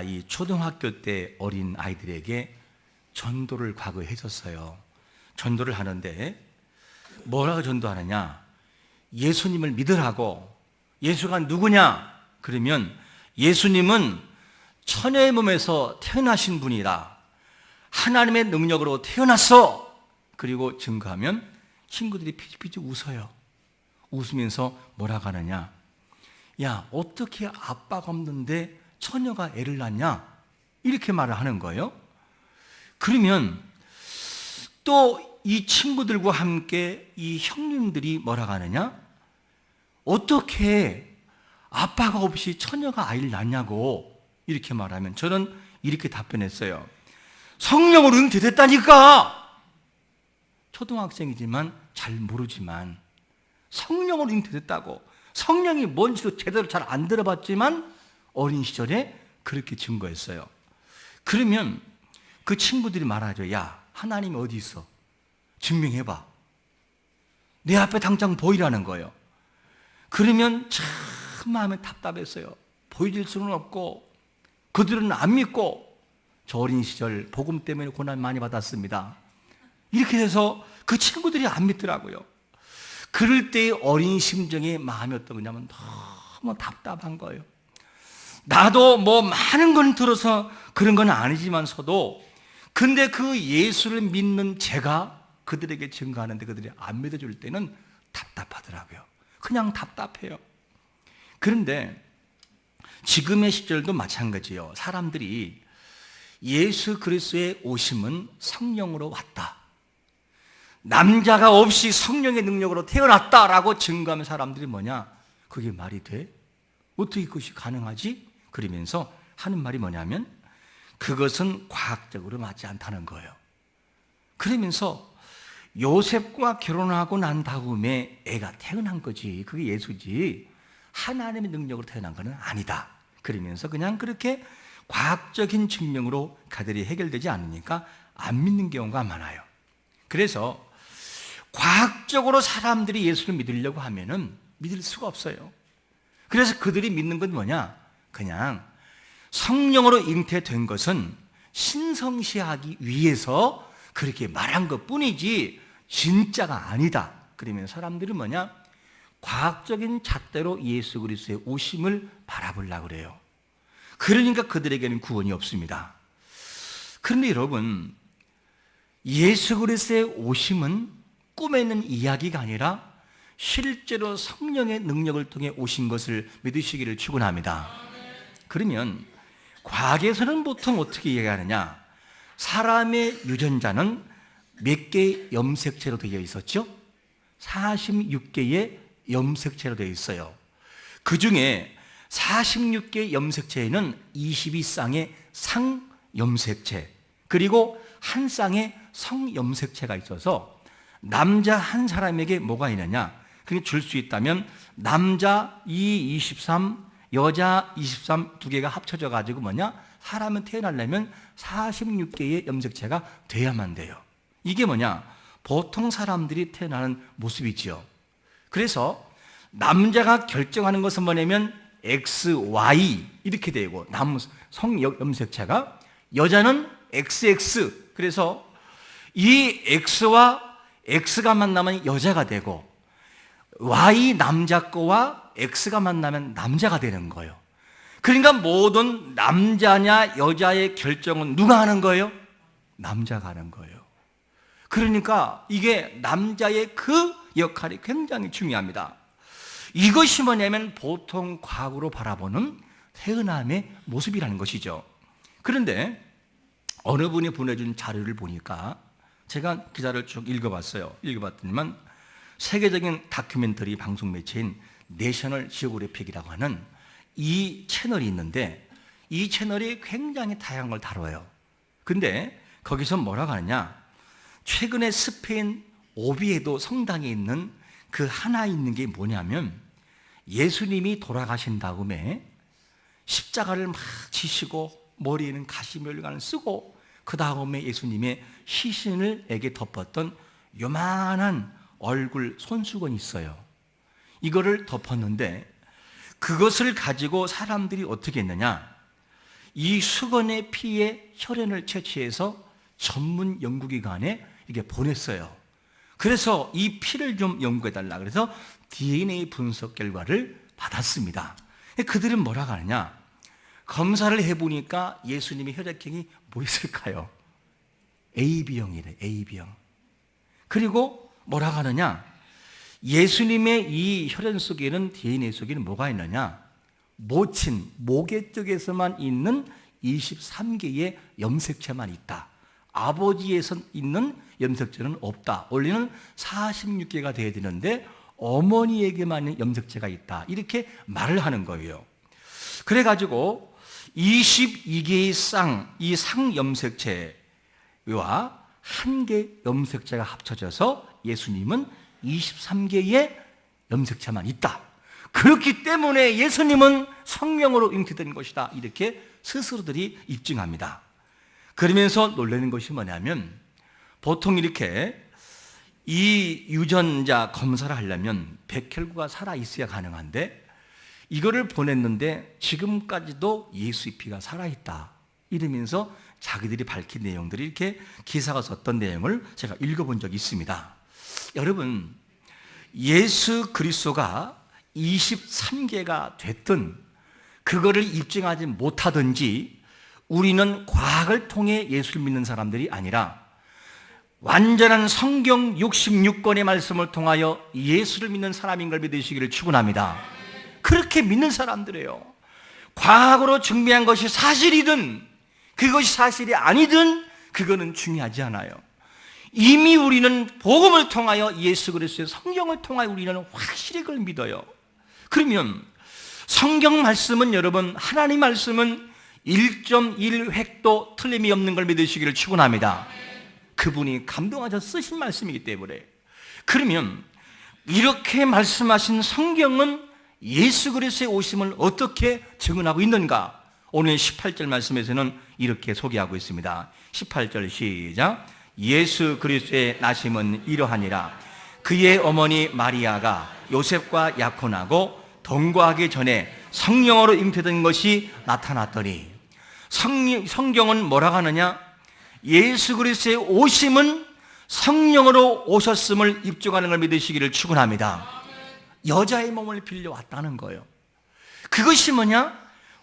이 초등학교 때 어린 아이들에게 전도를 과거에 했었어요. 전도를 하는데 뭐라고 전도하느냐? 예수님을 믿으라고. 예수가 누구냐? 그러면 예수님은 처녀의 몸에서 태어나신 분이다. 하나님의 능력으로 태어났어. 그리고 증거하면 친구들이 피지피지 웃어요. 웃으면서 뭐라고 하느냐? 야, 어떻게 아빠가 없는데 처녀가 애를 낳냐? 이렇게 말을 하는 거예요. 그러면 또 이 친구들과 함께 이 형님들이 뭐라고 하느냐? 어떻게 아빠가 없이 처녀가 아이를 낳냐고 이렇게 말하면 저는 이렇게 답변했어요. 성령으로 잉태됐다니까. 초등학생이지만 잘 모르지만 성령으로 잉태됐다고. 성령이 뭔지도 제대로 잘 안 들어봤지만 어린 시절에 그렇게 증거했어요. 그러면 그 친구들이 말하죠. 야, 하나님이 어디 있어? 증명해봐. 내 앞에 당장 보이라는 거예요. 그러면 참 마음이 답답했어요. 보여줄 수는 없고 그들은 안 믿고 저 어린 시절 복음 때문에 고난 많이 받았습니다. 이렇게 해서 그 친구들이 안 믿더라고요. 그럴 때의 어린 심정의 마음이 어떤 거냐면 너무 답답한 거예요. 나도 뭐 많은 건 들어서 그런 건 아니지만서도 근데 그 예수를 믿는 제가 그들에게 증거하는데 그들이 안 믿어줄 때는 답답하더라고요. 그냥 답답해요. 그런데 지금의 시절도 마찬가지예요. 사람들이 예수 그리스도의 오심은 성령으로 왔다. 남자가 없이 성령의 능력으로 태어났다라고 증거하는 사람들이 뭐냐? 그게 말이 돼? 어떻게 그것이 가능하지? 그러면서 하는 말이 뭐냐면 그것은 과학적으로 맞지 않다는 거예요. 그러면서 요셉과 결혼하고 난 다음에 애가 태어난 거지. 그게 예수지. 하나님의 능력으로 태어난 것은 아니다. 그러면서 그냥 그렇게 과학적인 증명으로 가들이 해결되지 않으니까 안 믿는 경우가 많아요. 그래서 과학적으로 사람들이 예수를 믿으려고 하면은 믿을 수가 없어요. 그래서 그들이 믿는 건 뭐냐? 그냥 성령으로 잉태된 것은 신성시하기 위해서 그렇게 말한 것 뿐이지 진짜가 아니다. 그러면 사람들은 뭐냐? 과학적인 잣대로 예수 그리스도의 오심을 바라보려고 그래요. 그러니까 그들에게는 구원이 없습니다. 그런데 여러분, 예수 그리스도의 오심은 꿈에 있는 이야기가 아니라 실제로 성령의 능력을 통해 오신 것을 믿으시기를 축원합니다. 그러면 과학에서는 보통 어떻게 이야기하느냐? 사람의 유전자는 몇 개의 염색체로 되어 있었죠? 46개의 염색체로 되어 있어요. 그 중에 46개의 염색체에는 22쌍의 상염색체 그리고 한 쌍의 성염색체가 있어서 남자 한 사람에게 뭐가 있느냐? 그게 줄 수 있다면 남자 23, 여자 23 두 개가 합쳐져 가지고 뭐냐? 사람은 태어나려면 46개의 염색체가 돼야만 돼요. 이게 뭐냐? 보통 사람들이 태어나는 모습이지요. 그래서 남자가 결정하는 것은 뭐냐면 XY 이렇게 되고 성염색체가 여자는 XX 그래서 이 X와 X가 만나면 여자가 되고 Y 남자 거와 X가 만나면 남자가 되는 거예요. 그러니까 모든 남자냐 여자의 결정은 누가 하는 거예요? 남자가 하는 거예요. 그러니까 이게 남자의 그 역할이 굉장히 중요합니다. 이것이 뭐냐면 보통 과학으로 바라보는 태어남의 모습이라는 것이죠. 그런데 어느 분이 보내준 자료를 보니까 제가 기사를 쭉 읽어봤더니만 세계적인 다큐멘터리 방송 매체인 내셔널 지오그래픽이라고 하는 이 채널이 있는데 이 채널이 굉장히 다양한 걸 다뤄요. 근데 거기서 뭐라고 하느냐? 최근에 스페인 오비에도 성당에 있는 그 하나 있는 게 뭐냐면 예수님이 돌아가신 다음에 십자가를 막 지시고 머리에는 가시면류관을 쓰고 그 다음에 예수님의 시신을 에게 덮었던 요만한 얼굴 손수건이 있어요. 이거를 덮었는데 그것을 가지고 사람들이 어떻게 했느냐? 이 수건의 피에 혈흔을 채취해서 전문 연구기관에 이게 보냈어요. 그래서 이 피를 좀 연구해달라 그래서 DNA 분석 결과를 받았습니다. 그들은 뭐라고 하느냐? 검사를 해보니까 예수님의 혈액형이 뭐였을까요? AB형이래, AB형. 그리고 뭐라고 하느냐? 예수님의 이 혈흔 속에는, DNA 속에는 뭐가 있느냐? 모친, 모계 쪽에서만 있는 23개의 염색체만 있다. 아버지에서 있는 염색체는 없다. 원래는 46개가 돼야 되는데 어머니에게만 있는 염색체가 있다. 이렇게 말을 하는 거예요. 그래가지고 22개의 이 상염색체와 1개 염색체가 합쳐져서 예수님은 23개의 염색체만 있다. 그렇기 때문에 예수님은 성령으로 잉태된 것이다. 이렇게 스스로들이 입증합니다. 그러면서 놀라는 것이 뭐냐면, 보통 이렇게 이 유전자 검사를 하려면 백혈구가 살아있어야 가능한데, 이거를 보냈는데 지금까지도 예수의 피가 살아있다 이러면서 자기들이 밝힌 내용들이 이렇게 기사가 썼던 내용을 제가 읽어본 적이 있습니다. 여러분, 예수 그리스도가 23개가 됐든 그거를 입증하지 못하든지 우리는 과학을 통해 예수를 믿는 사람들이 아니라 완전한 성경 66권의 말씀을 통하여 예수를 믿는 사람인 걸 믿으시기를 축원합니다. 그렇게 믿는 사람들이에요. 과학으로 증명한 것이 사실이든 그것이 사실이 아니든 그거는 중요하지 않아요. 이미 우리는 복음을 통하여 예수 그리스도의 성경을 통하여 우리는 확실히 그걸 믿어요. 그러면 성경 말씀은, 여러분, 하나님 말씀은 1.1획도 틀림이 없는 걸 믿으시기를 축원합니다. 그분이 감동하셔서 쓰신 말씀이기 때문에. 그러면 이렇게 말씀하신 성경은 예수 그리스도의 오심을 어떻게 증언하고 있는가? 오늘 18절 말씀에서는 이렇게 소개하고 있습니다. 18절 시작. 예수 그리스도의 나심은 이러하니라. 그의 어머니 마리아가 요셉과 약혼하고 동거하기 전에 성령으로 잉태된 것이 나타났더니, 성경은 뭐라고 하느냐? 예수 그리스도의 오심은 성령으로 오셨음을 입증하는 걸 믿으시기를 축원합니다. 여자의 몸을 빌려 왔다는 거예요. 그것이 뭐냐?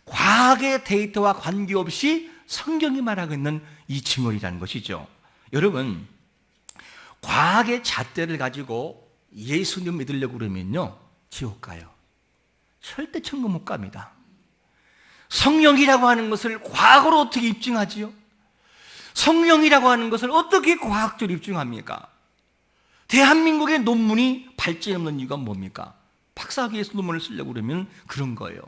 과학의 데이터와 관계없이 성경이 말하고 있는 이 증언이라는 것이죠. 여러분, 과학의 잣대를 가지고 예수님 믿으려고 그러면요, 지옥 가요. 절대 천국 못 갑니다. 성령이라고 하는 것을 과학으로 어떻게 입증하지요? 성령이라고 하는 것을 어떻게 과학적으로 입증합니까? 대한민국의 논문이 발전이 없는 이유가 뭡니까? 박사학위에서 논문을 쓰려고 그러면 그런 거예요.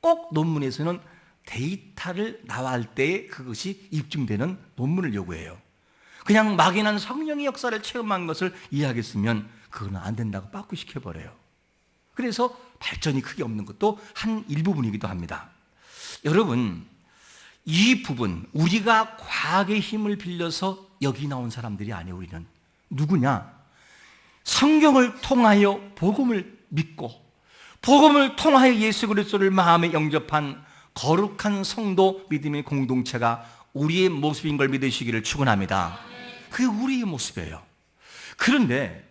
꼭 논문에서는 데이터를 나갈 때 그것이 입증되는 논문을 요구해요. 그냥 막연한 성령의 역사를 체험한 것을 이해하겠으면 그거는 안 된다고 빠꾸시켜버려요. 그래서 발전이 크게 없는 것도 한 일부분이기도 합니다. 여러분, 이 부분, 우리가 과학의 힘을 빌려서 여기 나온 사람들이 아니에요. 우리는 누구냐? 성경을 통하여 복음을 믿고 복음을 통하여 예수 그리스도를 마음에 영접한 거룩한 성도 믿음의 공동체가 우리의 모습인 걸 믿으시기를 축원합니다. 그게 우리의 모습이에요. 그런데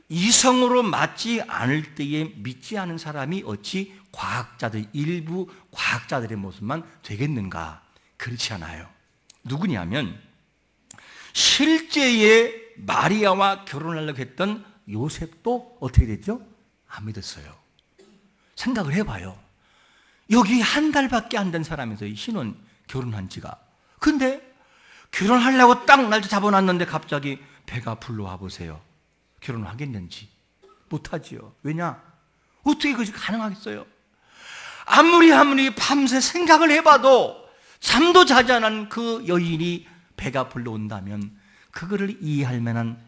이성으로 맞지 않을 때에 믿지 않은 사람이 어찌 일부 과학자들의 모습만 되겠는가? 그렇지 않아요. 누구냐면 실제의 마리아와 결혼하려고 했던 요셉도 어떻게 됐죠? 안 믿었어요. 생각을 해봐요. 여기 한 달밖에 안 된 사람에서 신혼 결혼한 지가. 근데 결혼하려고 딱 날짜 잡아놨는데 갑자기 배가 불러와 보세요. 결혼하겠는지. 못하지요. 왜냐? 어떻게 그것이 가능하겠어요? 아무리 밤새 생각을 해봐도 잠도 자지 않은 그 여인이 배가 불러온다면 그거를 이해할 만한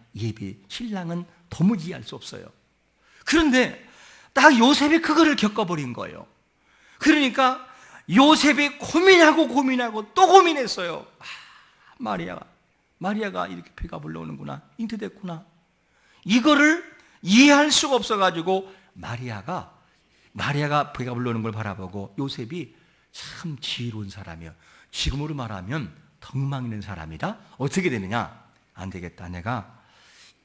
신랑은 도무지 이해할 수 없어요. 그런데 딱 요셉이 그거를 겪어버린 거예요. 그러니까 요셉이 고민하고 또 고민했어요. 마리아가 이렇게 배가 불러오는구나, 잉태됐구나. 이거를 이해할 수가 없어가지고 마리아가 배가 불러오는 걸 바라보고 요셉이 참 지혜로운 사람이요. 지금으로 말하면 덕망 있는 사람이다. 어떻게 되느냐? 안 되겠다. 내가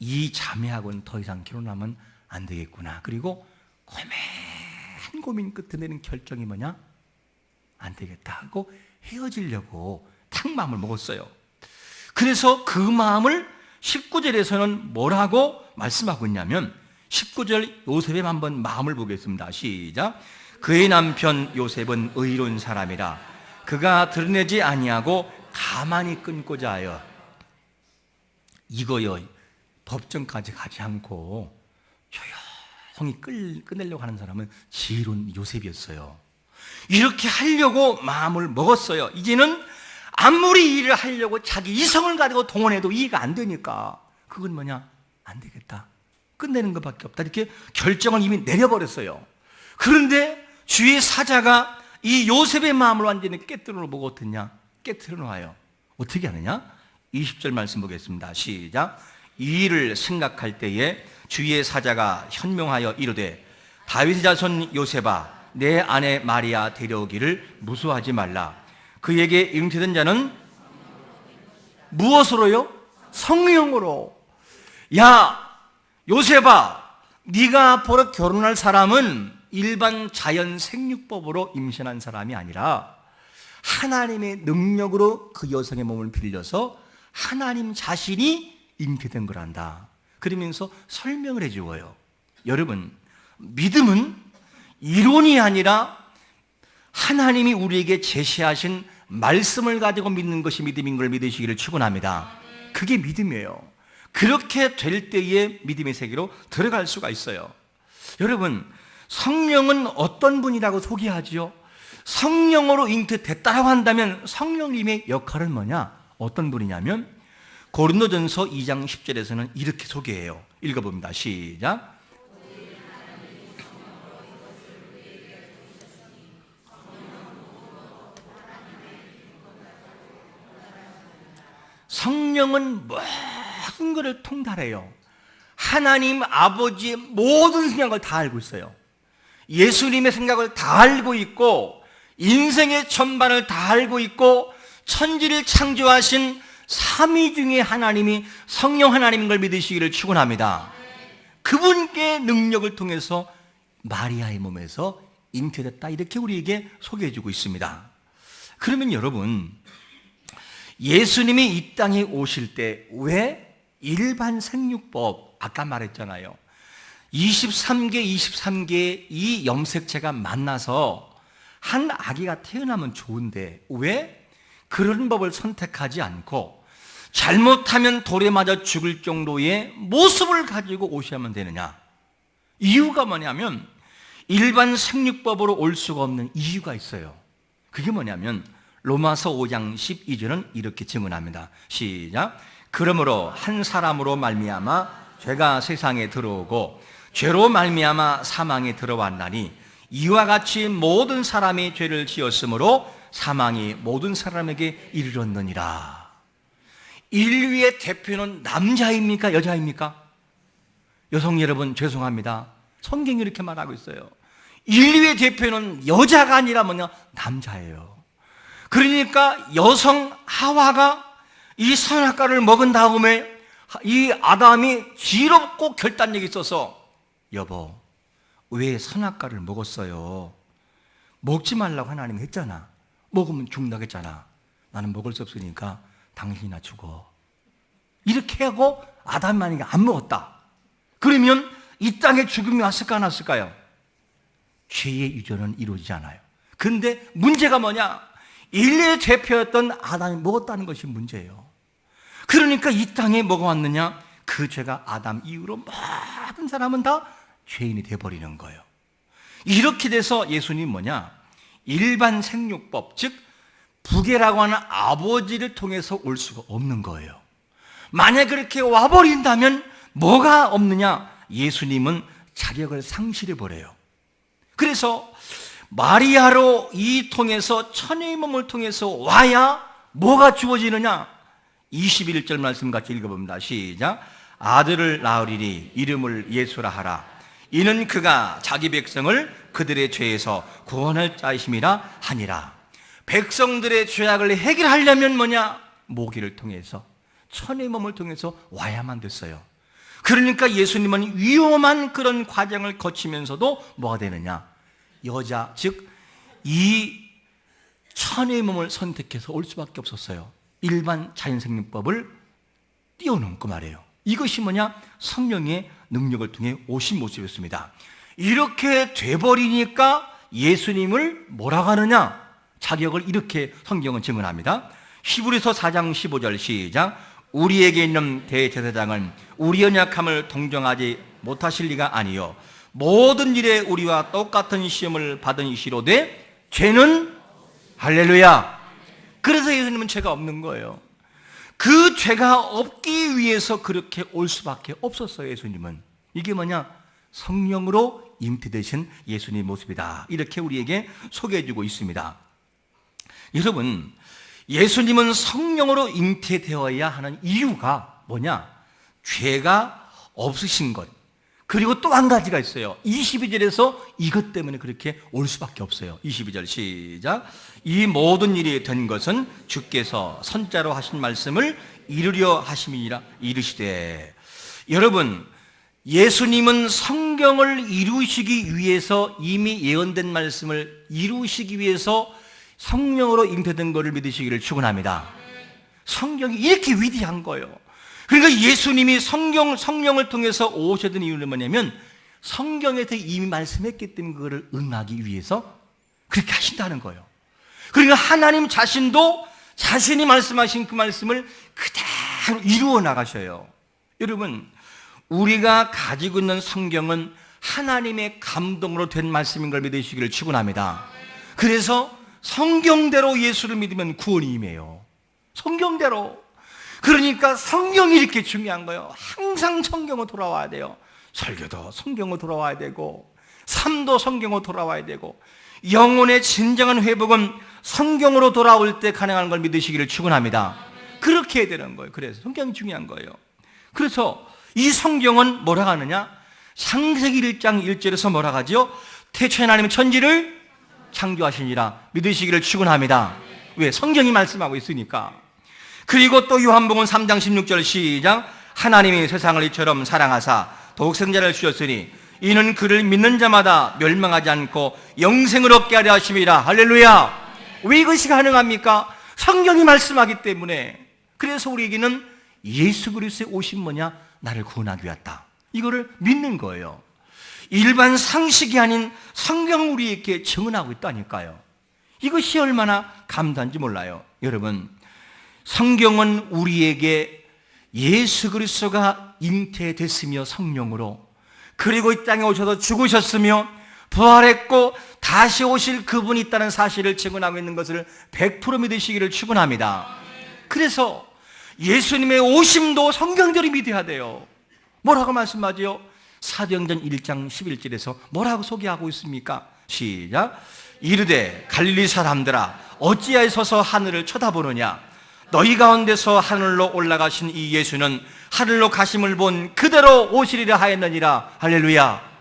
이 자매하고는 더 이상 결혼하면 안 되겠구나. 그리고 고민 끝에 내는 결정이 뭐냐? 안 되겠다 하고 헤어지려고 탁 마음을 먹었어요. 그래서 그 마음을 19절에서는 뭐라고 말씀하고 있냐면 19절 요셉의 한번 마음을 보겠습니다. 시작. 그의 남편 요셉은 의로운 사람이라 그가 드러내지 아니하고 가만히 끊고자 하여 이거요 법정까지 가지 않고 조용히 끝내려고 하는 사람은 지혜로운 요셉이었어요. 이렇게 하려고 마음을 먹었어요. 이제는 아무리 일을 하려고 자기 이성을 가지고 동원해도 이해가 안 되니까 그건 뭐냐? 안 되겠다. 끝내는 것밖에 없다. 이렇게 결정을 이미 내려버렸어요. 그런데 주의 사자가 이 요셉의 마음을 완전히 깨뜨려 놓고 어떻냐? 깨뜨려 놓아요. 어떻게 하느냐? 20절 말씀 보겠습니다. 시작. 이 일을 생각할 때에 주의 사자가 현명하여 이르되 다윗의 자손 요셉아 내 아내 마리아 데려오기를 무수하지 말라. 그에게 잉태된 자는 무엇으로요? 성령으로. 야 요셉아, 네가 앞으로 결혼할 사람은 일반 자연 생육법으로 임신한 사람이 아니라 하나님의 능력으로 그 여성의 몸을 빌려서 하나님 자신이 잉태된 거란다. 그러면서 설명을 해주어요. 여러분, 믿음은 이론이 아니라 하나님이 우리에게 제시하신 말씀을 가지고 믿는 것이 믿음인 걸 믿으시기를 축원합니다. 그게 믿음이에요. 그렇게 될 때에 믿음의 세계로 들어갈 수가 있어요. 여러분, 성령은 어떤 분이라고 소개하지요? 성령으로 잉태됐다고 한다면 성령님의 역할은 뭐냐? 어떤 분이냐면 고린도전서 2장 10절에서는 이렇게 소개해요. 읽어봅니다. 시작. 성령은 모든 것을 통달해요. 하나님 아버지의 모든 생각을 다 알고 있어요. 예수님의 생각을 다 알고 있고 인생의 전반을 다 알고 있고 천지를 창조하신 삼위 중에 하나님이 성령 하나님인 걸 믿으시기를 축원합니다. 그분께 능력을 통해서 마리아의 몸에서 잉태됐다 이렇게 우리에게 소개해주고 있습니다. 그러면 여러분, 예수님이 이 땅에 오실 때 왜 일반 생육법 아까 말했잖아요. 23개의 이 염색체가 만나서 한 아기가 태어나면 좋은데 왜 그런 법을 선택하지 않고 잘못하면 돌에 맞아 죽을 정도의 모습을 가지고 오셔야만 되느냐? 이유가 뭐냐면 일반 생육법으로 올 수가 없는 이유가 있어요. 그게 뭐냐면 로마서 5장 12절은 이렇게 증언합니다. 시작. 그러므로 한 사람으로 말미암아 죄가 세상에 들어오고 죄로 말미암아 사망에 들어왔나니 이와 같이 모든 사람이 죄를 지었으므로 사망이 모든 사람에게 이르렀느니라. 인류의 대표는 남자입니까? 여자입니까? 여성 여러분 죄송합니다. 성경이 이렇게 말하고 있어요. 인류의 대표는 여자가 아니라 뭐냐? 남자예요. 그러니까 여성 하와가 이 선악과를 먹은 다음에 이 아담이 지럽고 결단력이 있어서 여보 왜 선악과를 먹었어요? 먹지 말라고 하나님 했잖아. 먹으면 죽는다고 했잖아. 나는 먹을 수 없으니까 당신이나 죽어. 이렇게 하고 아담이 만약에 안 먹었다 그러면 이 땅에 죽음이 왔을까 안 왔을까요? 죄의 유전은 이루어지지 않아요. 그런데 문제가 뭐냐? 인류의 대표였던 아담이 먹었다는 것이 문제예요. 그러니까 이 땅에 뭐가 왔느냐? 그 죄가 아담 이후로 모든 사람은 다 죄인이 되어버리는 거예요. 이렇게 돼서 예수님 뭐냐? 일반 생육법, 즉 부계라고 하는 아버지를 통해서 올 수가 없는 거예요. 만약 그렇게 와버린다면 뭐가 없느냐? 예수님은 자격을 상실해버려요. 그래서 마리아로 이 통해서 천의 몸을 통해서 와야 뭐가 주어지느냐? 21절 말씀 같이 읽어봅니다. 시작. 아들을 낳으리니 이름을 예수라 하라. 이는 그가 자기 백성을 그들의 죄에서 구원할 자이심이라 하니라. 백성들의 죄악을 해결하려면 뭐냐? 모기를 통해서, 천의 몸을 통해서 와야만 됐어요. 그러니까 예수님은 위험한 그런 과정을 거치면서도 뭐가 되느냐? 여자, 즉 이 천의 몸을 선택해서 올 수밖에 없었어요. 일반 자연생명법을 뛰어넘고 말이에요. 이것이 뭐냐? 성령의 능력을 통해 오신 모습이었습니다. 이렇게 돼버리니까 예수님을 뭐라고 하느냐? 자격을 이렇게 성경은 증언합니다. 히브리서 4장 15절 시작. 우리에게 있는 대제사장은 우리 연약함을 동정하지 못하실 리가 아니요 모든 일에 우리와 똑같은 시험을 받은 이시로되 죄는 할렐루야. 그래서 예수님은 죄가 없는 거예요. 그 죄가 없기 위해서 그렇게 올 수밖에 없었어요. 예수님은. 이게 뭐냐? 성령으로 잉태되신 예수님의 모습이다. 이렇게 우리에게 소개해주고 있습니다. 여러분, 예수님은 성령으로 잉태되어야 하는 이유가 뭐냐? 죄가 없으신 것. 그리고 또 한 가지가 있어요. 22절에서 이것 때문에 그렇게 올 수밖에 없어요. 22절 시작. 이 모든 일이 된 것은 주께서 선자로 하신 말씀을 이루려 하심이니라. 이르시되. 여러분, 예수님은 성경을 이루시기 위해서, 이미 예언된 말씀을 이루시기 위해서 성령으로 잉태된 것을 믿으시기를 축원합니다. 성경이 이렇게 위대한 거예요. 그러니까 예수님이 성령을 통해서 오셔야 되는 이유는 뭐냐면 성경에서 이미 말씀했기 때문에 그거를 응하기 위해서 그렇게 하신다는 거예요. 그러니까 하나님 자신도 자신이 말씀하신 그 말씀을 그대로 이루어 나가셔요. 여러분, 우리가 가지고 있는 성경은 하나님의 감동으로 된 말씀인 걸 믿으시기를 축원합니다. 그래서 성경대로 예수를 믿으면 구원이 임해요. 성경대로. 그러니까 성경이 이렇게 중요한 거예요. 항상 성경으로 돌아와야 돼요. 설교도 성경으로 돌아와야 되고, 삶도 성경으로 돌아와야 되고, 영혼의 진정한 회복은 성경으로 돌아올 때 가능한 걸 믿으시기를 축원합니다. 그렇게 해야 되는 거예요. 그래서 성경이 중요한 거예요. 그래서 이 성경은 뭐라고 하느냐? 창세기 1장 1절에서 뭐라고 하죠? 태초에 하나님은 천지를 창조하시니라. 믿으시기를 축원합니다. 왜? 성경이 말씀하고 있으니까. 그리고 또 요한복음 3장 16절 시작. 하나님이 세상을 이처럼 사랑하사 독생자를 주셨으니 이는 그를 믿는 자마다 멸망하지 않고 영생을 얻게 하려 하심이라. 할렐루야. 왜 이것이 가능합니까? 성경이 말씀하기 때문에. 그래서 우리에게는 예수 그리스도의 오신 뭐냐? 나를 구원하기 위하다. 이거를 믿는 거예요. 일반 상식이 아닌 성경을 우리에게 증언하고 있다니까요. 이것이 얼마나 감사한지 몰라요. 여러분, 성경은 우리에게 예수 그리스도가 잉태됐으며 성령으로, 그리고 이 땅에 오셔서 죽으셨으며 부활했고 다시 오실 그분이 있다는 사실을 증언하고 있는 것을 100% 믿으시기를 축원합니다. 그래서 예수님의 오심도 성경대로 믿어야 돼요. 뭐라고 말씀하죠? 사도행전 1장 11절에서 뭐라고 소개하고 있습니까? 시작. 이르되 갈릴리 사람들아 어찌하여 서서 하늘을 쳐다보느냐? 너희 가운데서 하늘로 올라가신 이 예수는 하늘로 가심을 본 그대로 오시리라 하였느니라. 할렐루야.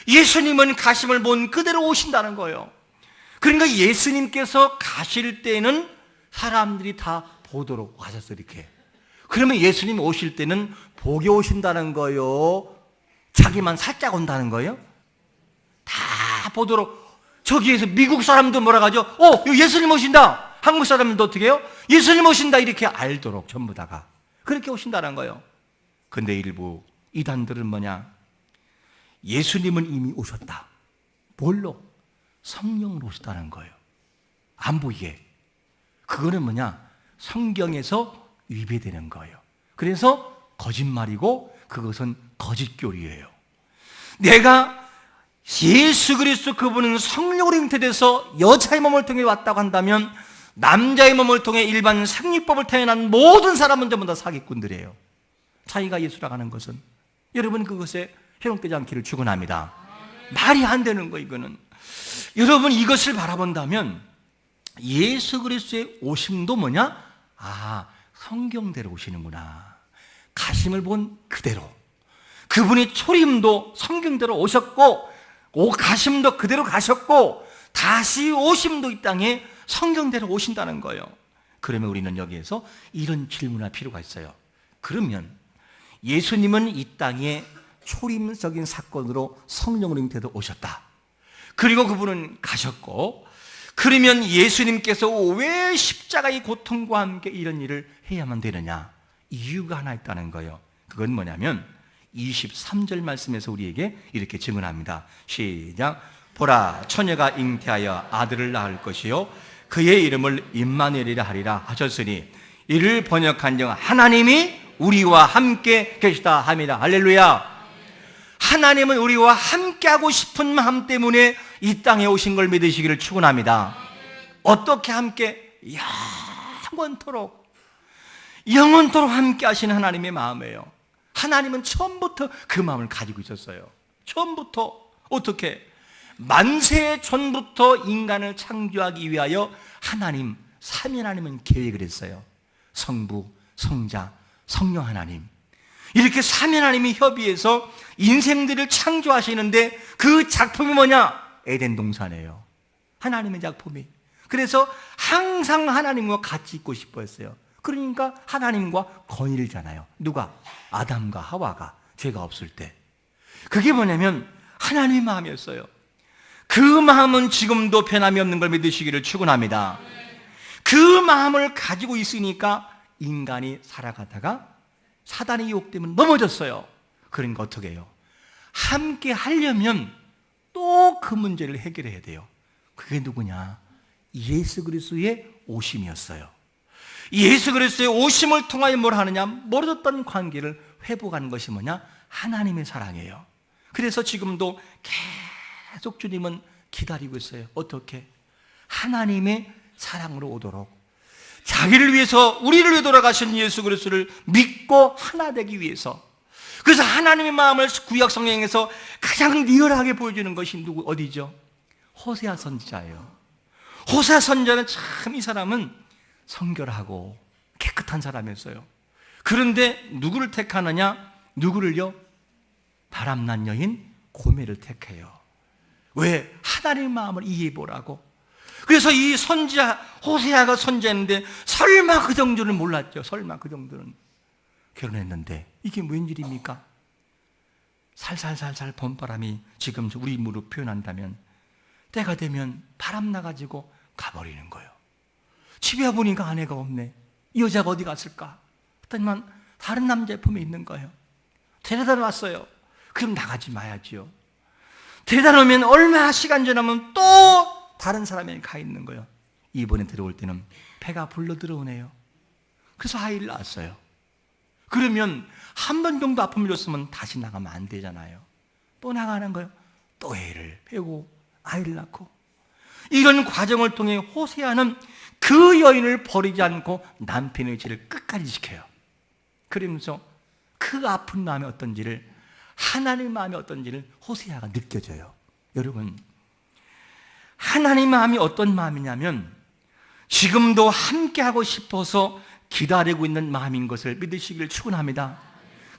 예수님은 가심을 본 그대로 오신다는 거예요. 그러니까 예수님께서 가실 때는 사람들이 다 보도록 하셨어요. 이렇게. 그러면 예수님 오실 때는 보게 오신다는 거예요? 자기만 살짝 온다는 거예요? 다 보도록. 저기에서 미국 사람도 뭐라 하죠? 예수님 오신다. 한국 사람도 어떻게 해요? 예수님 오신다. 이렇게 알도록 전부 다가 그렇게 오신다는 거예요. 근데 일부 이단들은 뭐냐? 예수님은 이미 오셨다. 뭘로? 성령으로 오셨다는 거예요. 안 보이게. 그거는 뭐냐? 성경에서 위배되는 거예요. 그래서 거짓말이고 그것은 거짓교리예요. 내가 예수 그리스도 그분은 성령으로 잉태돼서 여자의 몸을 통해 왔다고 한다면 남자의 몸을 통해 일반 생리법을 태어난 모든 사람은 전부 다 사기꾼들이에요. 자기가 예수라고 하는 것은. 여러분, 그것에 현혹되지 않기를 축원합니다. 말이 안 되는 거 이거는. 여러분, 이것을 바라본다면 예수 그리스도의 오심도 뭐냐? 성경대로 오시는구나. 가심을 본 그대로. 그분이 초림도 성경대로 오셨고 가심도 그대로 가셨고 다시 오심도 이 땅에 성경대로 오신다는 거예요. 그러면 우리는 여기에서 이런 질문할 필요가 있어요. 그러면 예수님은 이 땅에 초림적인 사건으로 성령으로 잉태되어 오셨다. 그리고 그분은 가셨고, 그러면 예수님께서 왜 십자가의 고통과 함께 이런 일을 해야만 되느냐? 이유가 하나 있다는 거예요. 그건 뭐냐면 23절 말씀에서 우리에게 이렇게 증언합니다. 시작. 보라, 처녀가 잉태하여 아들을 낳을 것이요 그의 이름을 임마누엘이라 하리라 하셨으니 이를 번역한즉 하나님이 우리와 함께 계시다 함이라. 할렐루야. 하나님은 우리와 함께하고 싶은 마음 때문에 이 땅에 오신 걸 믿으시기를 축원합니다. 어떻게 함께? 영원토록 함께 하시는 하나님의 마음이에요. 하나님은 처음부터 그 마음을 가지고 있었어요. 처음부터. 어떻게? 만세 전부터 인간을 창조하기 위하여 하나님, 삼위 하나님은 계획을 했어요. 성부, 성자, 성령 하나님, 이렇게 삼위 하나님이 협의해서 인생들을 창조하시는데 그 작품이 뭐냐? 에덴 동산이에요. 하나님의 작품이. 그래서 항상 하나님과 같이 있고 싶어 했어요. 그러니까 하나님과 건일잖아요. 누가? 아담과 하와가 죄가 없을 때. 그게 뭐냐면 하나님의 마음이었어요. 그 마음은 지금도 변함이 없는 걸 믿으시기를 축원합니다. 그 마음을 가지고 있으니까 인간이 살아가다가 사단의 유혹 때문에 넘어졌어요. 그러니까 어떻게 해요? 함께 하려면 또 그 문제를 해결해야 돼요. 그게 누구냐? 예수 그리스도의 오심이었어요. 예수 그리스도의 오심을 통하여 뭘 하느냐? 멀어졌던 관계를 회복하는 것이 뭐냐? 하나님의 사랑이에요. 그래서 지금도 계속 주님은 기다리고 있어요. 어떻게? 하나님의 사랑으로 오도록, 자기를 위해서, 우리를 위해 돌아가신 예수 그리스도를 믿고 하나 되기 위해서. 그래서 하나님의 마음을 구약 성경에서 가장 리얼하게 보여주는 것이 어디죠? 호세아 선지자예요. 호세아 선지자는 참, 이 사람은 성결하고 깨끗한 사람이었어요. 그런데 누구를 택하느냐? 누구를요? 바람난 여인 고멜을 택해요. 왜? 하나님의 마음을 이해해 보라고. 그래서 이 선지자 호세아가 선지했는데 설마 그 정도는 몰랐죠. 설마 그 정도는. 결혼했는데 이게 웬일입니까? 살살살살 봄바람이, 지금 우리 입으로 표현한다면 때가 되면 바람 나가지고 가버리는 거예요. 집에 와보니까 아내가 없네. 이 여자가 어디 갔을까? 했더니만 다른 남자의 품에 있는 거예요. 데려다 놨어요. 그럼 나가지 마야지요. 데려다 놓으면 얼마 시간 지나면 또 다른 사람에게 가 있는 거예요. 이번에 들어올 때는 배가 불러 들어오네요. 그래서 아이를 낳았어요. 그러면 한 번 정도 아픔을 줬으면 다시 나가면 안 되잖아요. 또 나가는 거예요. 또 애를 배우고 아이를 낳고. 이런 과정을 통해 호세아는 그 여인을 버리지 않고 남편의 죄를 끝까지 지켜요. 그러면서 그 아픈 마음이 어떤지를, 하나님의 마음이 어떤지를 호세아가 느껴져요. 여러분, 하나님의 마음이 어떤 마음이냐면 지금도 함께하고 싶어서 기다리고 있는 마음인 것을 믿으시기를 축원합니다.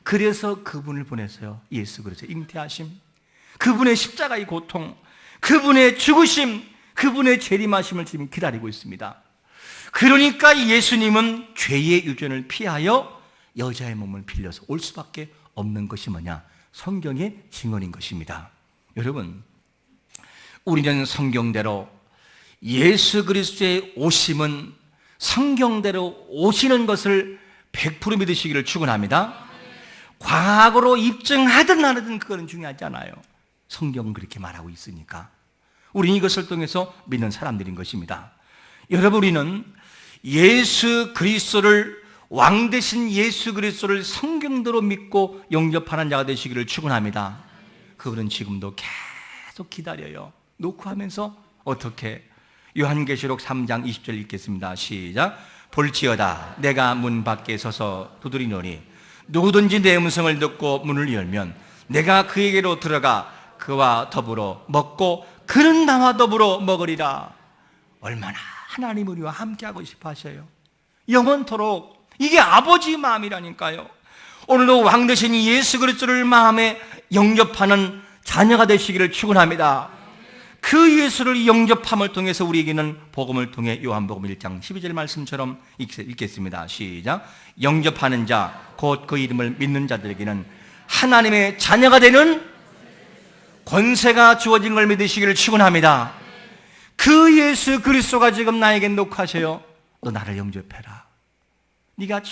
그래서 그분을 보냈어요. 예수 그리스도 잉태하심, 그분의 십자가의 고통, 그분의 죽으심, 그분의 재림하심을 지금 기다리고 있습니다. 그러니까 예수님은 죄의 유전을 피하여 여자의 몸을 빌려서 올 수밖에 없는 것이 뭐냐? 성경의 증언인 것입니다. 여러분, 우리는 성경대로 예수 그리스도의 오심은 성경대로 오시는 것을 100% 믿으시기를 축원합니다. 과학으로 입증하든 안 하든 그거는 중요하지 않아요. 성경은 그렇게 말하고 있으니까 우리는 이것을 통해서 믿는 사람들인 것입니다. 여러분, 우리는 예수 그리스도를, 왕 되신 예수 그리스도를 성경대로 믿고 영접하는 자가 되시기를 축원합니다. 그분은 지금도 계속 기다려요. 놓고 하면서 어떻게? 요한계시록 3장 20절 읽겠습니다. 시작. 볼지어다 내가 문 밖에 서서 두드리노니 누구든지 내 음성을 듣고 문을 열면 내가 그에게로 들어가 그와 더불어 먹고 그는 나와 더불어 먹으리라. 얼마나 하나님 우리와 함께하고 싶어 하셔요. 영원토록. 이게 아버지의 마음이라니까요. 오늘도 왕 되신 예수 그리스도를 마음에 영접하는 자녀가 되시기를 축원합니다. 그 예수를 영접함을 통해서 우리에게는 복음을 통해 요한복음 1장 12절 말씀처럼 읽겠습니다. 시작. 영접하는 자 곧 그 이름을 믿는 자들에게는 하나님의 자녀가 되는 권세가 주어진 걸 믿으시기를 축원합니다. 그 예수 그리스도가 지금 나에게 녹화하셔요. 너 나를 영접해라. 네가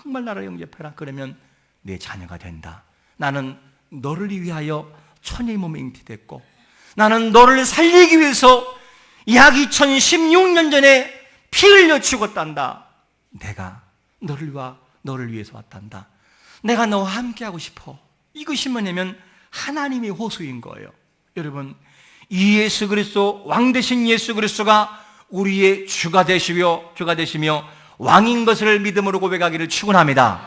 정말 나를 영접해라. 그러면 내 자녀가 된다. 나는 너를 위하여 천의 몸에 잉태됐고 나는 너를 살리기 위해서 약 2016년 전에 피 흘려 죽었단다. 내가 너를 위해서 왔단다. 내가 너와 함께하고 싶어. 이것이 뭐냐면 하나님의 호소인 거예요. 여러분, 이 예수 그리스도, 왕 되신 예수 그리스도가 우리의 주가 되시며 왕인 것을 믿음으로 고백하기를 축원합니다.